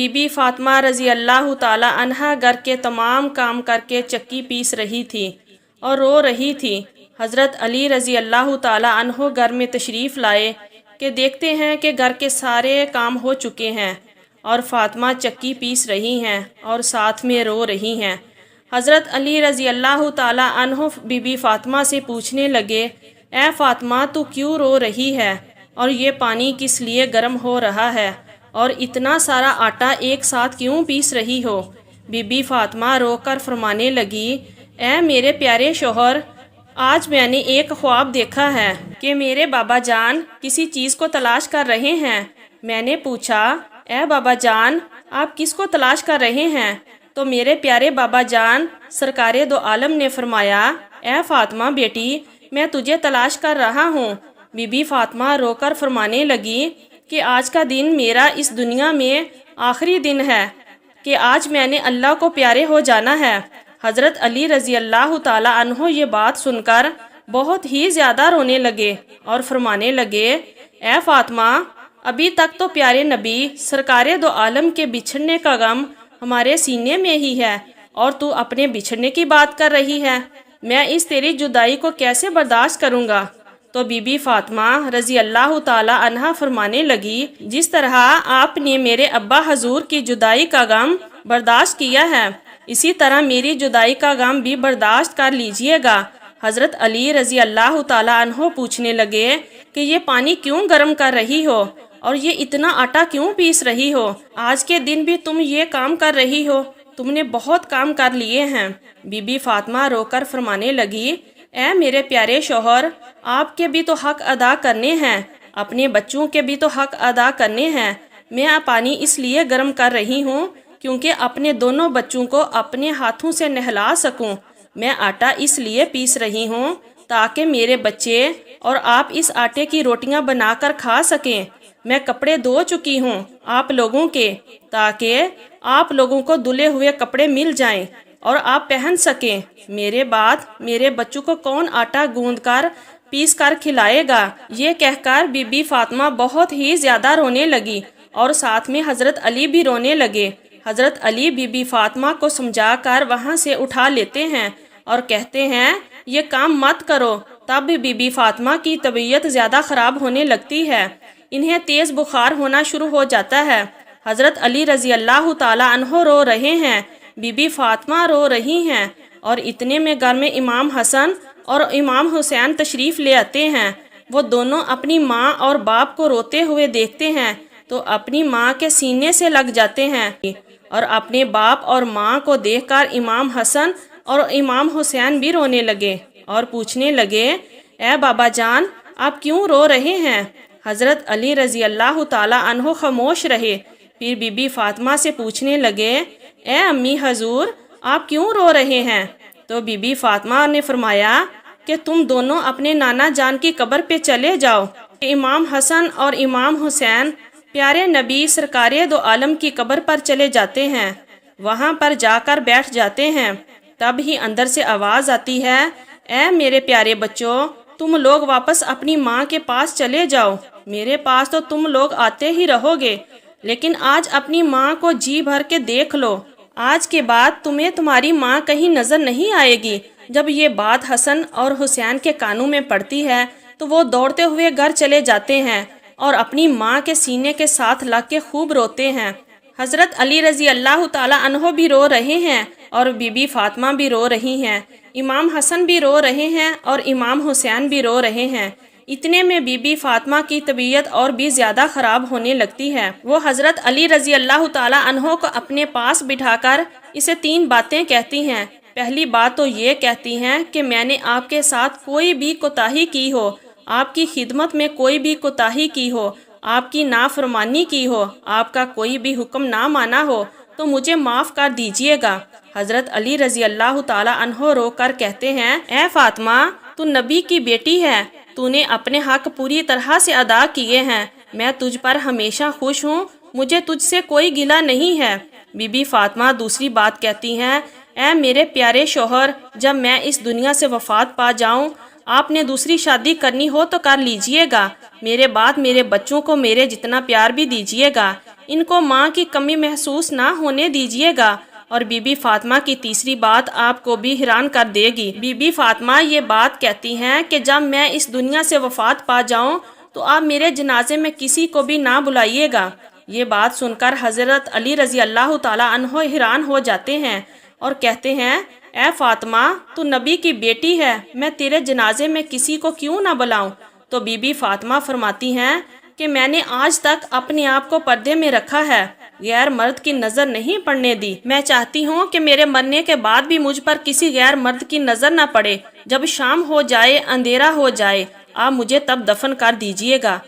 Be be Fatima رضی اللہ تعالی عنہا گھر کے تمام کام کر کے چکی پیس رہی تھی اور رو رہی تھی۔ حضرت علی رضی اللہ تعالی عنہ گھر میں تشریف لائے کہ دیکھتے ہیں کہ گھر کے سارے کام ہو چکے ہیں اور فاطمہ چکی پیس رہی ہیں اور ساتھ میں رو رہی ہیں۔ حضرت علی رضی اللہ تعالی عنہ بی بی فاطمہ سے پوچھنے لگے، اے فاطمہ تو کیوں رو رہی ہے اور یہ پانی کس لیے گرم ہو رہا ہے اور اتنا سارا آٹا ایک ساتھ کیوں پیس رہی ہو؟ بی بی فاطمہ رو کر فرمانے لگی، اے میرے پیارے شوہر، آج میں نے ایک خواب دیکھا ہے کہ میرے بابا جان کسی چیز کو تلاش کر رہے ہیں۔ میں نے پوچھا، اے بابا جان آپ کس کو تلاش کر رہے ہیں؟ تو میرے پیارے بابا جان سرکار دو عالم نے فرمایا، اے فاطمہ بیٹی میں تجھے تلاش کر رہا ہوں۔ بی بی فاطمہ رو کر فرمانے لگی کہ آج کا دن میرا اس دنیا میں آخری دن ہے کہ آج میں نے اللہ کو پیارے ہو جانا ہے۔ حضرت علی رضی اللہ تعالی عنہ یہ بات سن کر بہت ہی زیادہ رونے لگے اور فرمانے لگے، اے فاطمہ ابھی تک تو پیارے نبی سرکار دو عالم کے بچھڑنے کا غم ہمارے سینے میں ہی ہے اور تو اپنے بچھڑنے کی بات کر رہی ہے، میں اس تیری جدائی کو کیسے برداشت کروں گا؟ تو بی بی فاطمہ رضی اللہ تعالی عنہا فرمانے لگی، جس طرح آپ نے میرے ابا حضور کی جدائی کا غم برداشت کیا ہے اسی طرح میری جدائی کا غم بھی برداشت کر لیجئے گا۔ حضرت علی رضی اللہ تعالی عنہ پوچھنے لگے کہ یہ پانی کیوں گرم کر رہی ہو اور یہ اتنا آٹا کیوں پیس رہی ہو؟ آج کے دن بھی تم یہ کام کر رہی ہو، تم نے بہت کام کر لیے ہیں۔ بی بی فاطمہ رو کر فرمانے لگی، اے میرے پیارے شوہر آپ کے بھی تو حق ادا کرنے ہیں، اپنے بچوں کے بھی تو حق ادا کرنے ہیں۔ میں پانی اس لیے گرم کر رہی ہوں کیونکہ اپنے دونوں بچوں کو اپنے ہاتھوں سے نہلا سکوں۔ میں آٹا اس لیے پیس رہی ہوں تاکہ میرے بچے اور آپ اس آٹے کی روٹیاں بنا کر کھا سکیں۔ میں کپڑے دھو چکی ہوں آپ لوگوں کے تاکہ آپ لوگوں کو دھلے ہوئے کپڑے مل جائیں اور آپ پہن سکیں۔ میرے بعد میرے بچوں کو کون آٹا گوندھ کر پیس کر کھلائے گا؟ یہ کہہ کر بی بی فاطمہ بہت ہی زیادہ رونے لگی اور ساتھ میں حضرت علی بھی رونے لگے۔ حضرت علی بی بی فاطمہ کو سمجھا کر وہاں سے اٹھا لیتے ہیں اور کہتے ہیں یہ کام مت کرو۔ تب بی بی فاطمہ کی طبیعت زیادہ خراب ہونے لگتی ہے، انہیں تیز بخار ہونا شروع ہو جاتا ہے۔ حضرت علی رضی اللہ تعالی عنہ رو رہے ہیں، بی بی فاطمہ رو رہی ہیں اور اتنے میں گھر میں امام حسن اور امام حسین تشریف لے آتے ہیں۔ وہ دونوں اپنی ماں اور باپ کو روتے ہوئے دیکھتے ہیں تو اپنی ماں کے سینے سے لگ جاتے ہیں اور اپنے باپ اور ماں کو دیکھ کر امام حسن اور امام حسین بھی رونے لگے اور پوچھنے لگے، اے بابا جان آپ کیوں رو رہے ہیں؟ حضرت علی رضی اللہ تعالی عنہ خاموش رہے، پھر بی بی فاطمہ سے پوچھنے لگے، اے امی حضور آپ کیوں رو رہے ہیں؟ تو بی بی فاطمہ نے فرمایا کہ تم دونوں اپنے نانا جان کی قبر پہ چلے جاؤ۔ امام حسن اور امام حسین پیارے نبی سرکار دو عالم کی قبر پر چلے جاتے ہیں، وہاں پر جا کر بیٹھ جاتے ہیں۔ تب ہی اندر سے آواز آتی ہے، اے میرے پیارے بچوں تم لوگ واپس اپنی ماں کے پاس چلے جاؤ، میرے پاس تو تم لوگ آتے ہی رہو گے، لیکن آج اپنی ماں کو جی بھر کے دیکھ لو، آج کے بعد تمہیں تمہاری ماں کہیں نظر نہیں آئے گی۔ جب یہ بات حسن اور حسین کے کانوں میں پڑتی ہے تو وہ دوڑتے ہوئے گھر چلے جاتے ہیں اور اپنی ماں کے سینے کے ساتھ لگ کے خوب روتے ہیں۔ حضرت علی رضی اللہ تعالی عنہ بھی رو رہے ہیں اور بی بی فاطمہ بھی رو رہی ہیں، امام حسن بھی رو رہے ہیں اور امام حسین بھی رو رہے ہیں۔ اتنے میں بی بی فاطمہ کی طبیعت اور بھی زیادہ خراب ہونے لگتی ہے۔ وہ حضرت علی رضی اللہ تعالی عنہ کو اپنے پاس بٹھا کر اسے 3 باتیں کہتی ہیں۔ پہلی بات تو یہ کہتی ہیں کہ میں نے آپ کے ساتھ کوئی بھی کوتاہی کی ہو، آپ کی خدمت میں کوئی بھی کوتاہی کی ہو، آپ کی نافرمانی کی ہو، آپ کا کوئی بھی حکم نہ مانا ہو تو مجھے معاف کر دیجئے گا۔ حضرت علی رضی اللہ تعالی عنہ رو کر کہتے ہیں، اے فاطمہ تو نبی کی بیٹی ہے، تو نے اپنے حق پوری طرح سے ادا کیے ہیں، میں تجھ پر ہمیشہ خوش ہوں، مجھے تجھ سے کوئی گلہ نہیں ہے۔ بی بی فاطمہ دوسری بات کہتی ہیں، اے میرے پیارے شوہر جب میں اس دنیا سے وفات پا جاؤں آپ نے دوسری شادی کرنی ہو تو کر لیجئے گا، میرے بعد میرے بچوں کو میرے جتنا پیار بھی دیجئے گا، ان کو ماں کی کمی محسوس نہ ہونے دیجیے گا۔ اور بی بی فاطمہ کی تیسری بات آپ کو بھی حیران کر دے گی۔ بی بی فاطمہ یہ بات کہتی ہیں کہ جب میں اس دنیا سے وفات پا جاؤں تو آپ میرے جنازے میں کسی کو بھی نہ بلائیے گا۔ یہ بات سن کر حضرت علی رضی اللہ تعالیٰ عنہ حیران ہو جاتے ہیں اور کہتے ہیں اے فاطمہ تو نبی کی بیٹی ہے، میں تیرے جنازے میں کسی کو کیوں نہ بلاؤں؟ تو بی بی فاطمہ فرماتی ہیں کہ میں نے آج تک اپنے آپ کو پردے میں رکھا ہے، غیر مرد کی نظر نہیں پڑنے دی۔ میں چاہتی ہوں کہ میرے مرنے کے بعد بھی مجھ پر کسی غیر مرد کی نظر نہ پڑے۔ جب شام ہو جائے، اندھیرا ہو جائے، آپ مجھے تب دفن کر دیجیے گا۔